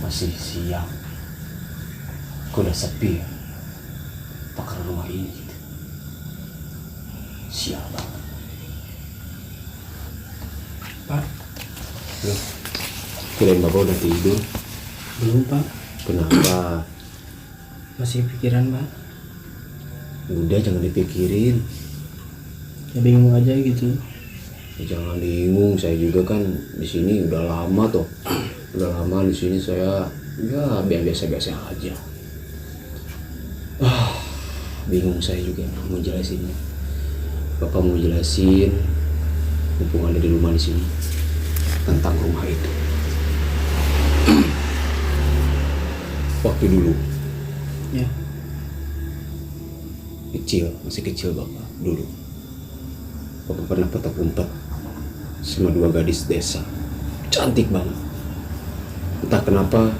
Masih siang. Kok udah sepi ya? Pakar rumah ini gitu. Sial banget. Pak, Loh, kirain bapak udah tidur. belum Pak. Kenapa? Masih pikiran Pak. Udah jangan dipikirin. Ya bingung aja gitu. Ya, jangan bingung, saya juga kan di sini udah lama toh. Udah lama di sini saya ya biasa-biasa aja. Bingung saya juga mau jelasinnya. Bapak mau jelasin mumpung ada di rumah di sini tentang rumah itu. Waktu dulu Ya. masih kecil bapak dulu. Bapak pernah petak umpet sama 2 gadis desa, cantik banget. Entah kenapa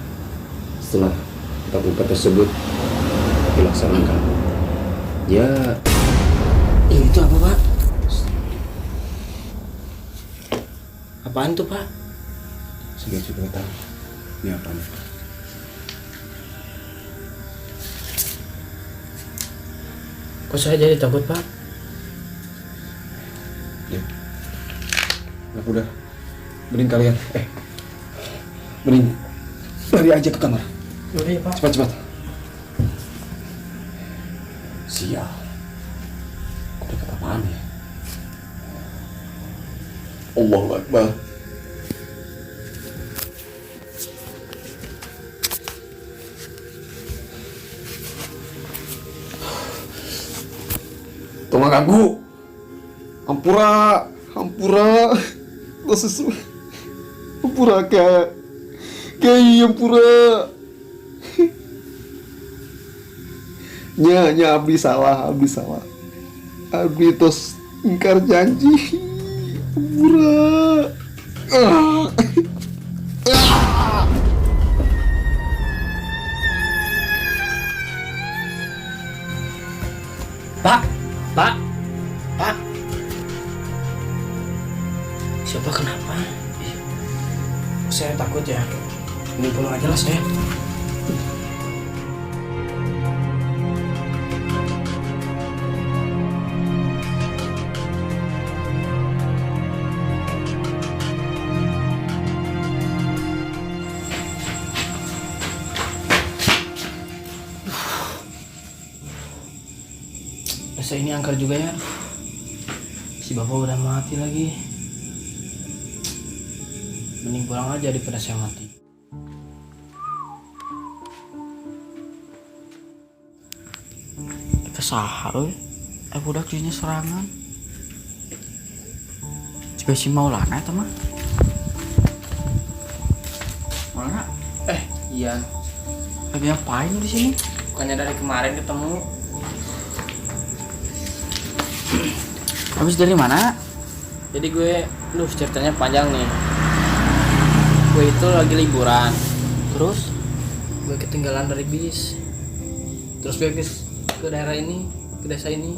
setelah petak umpet tersebut dilaksanakan, ya Itu apa Pak? Apaan tuh Pak? saya juga tahu ini apa nih. Kok saya jadi takut Pak? Ya. Aku udah mending kalian mending lari aja ke kamar. Udah ya Pak. Cepat. Sial. Dekat apaan ya? Allahu Akbar. Tolong aku. Hampura. Dosa Hampura kayak hampura. Nya abdi salah. Abdi tos ingkar janji. Hampura. Pak. Siapa kenapa? Saya takut ya. Ini pulang aja lah saya. Saya ini angker juga ya. Si bapak udah mati lagi. Mending pulang aja daripada saya mati. Kesaha euy. Budak dinya serangan. Juga si Maulana eta mah. Maulana? Iya. Lagi ngapain lu di sini? Bukannya dari kemarin ketemu. Habis dari mana? Jadi ceritanya panjang nih. Gue itu lagi liburan. Terus gue ketinggalan dari bis. Terus gue ke daerah ini, ke desa ini.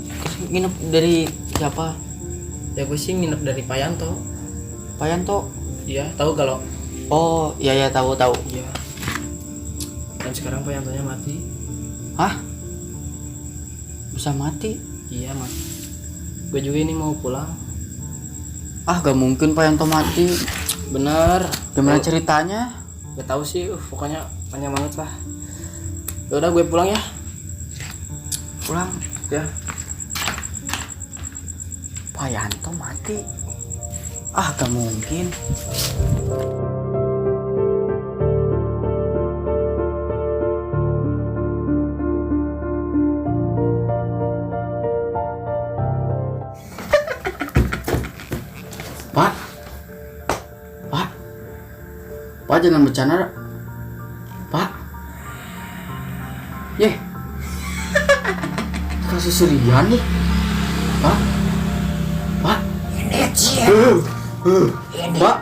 Terus nginep dari siapa? Ya gue sih nginep dari Payanto. Payanto? Iya, tahu kalau. Oh, iya tahu. Iya. Dan sekarang Payantonya mati. Hah? Bisa mati? Iya, mati. Gue juga ini mau pulang. Gak mungkin Payanto mati. Bener. Gimana ceritanya? Gak tahu sih, pokoknya panjang banget lah. Yaudah gue pulang ya. Pulang ya. Payanto mati. Gak mungkin. Pak jangan bercanda. Pak. Kasih serian nih. Pak. Ini Pak.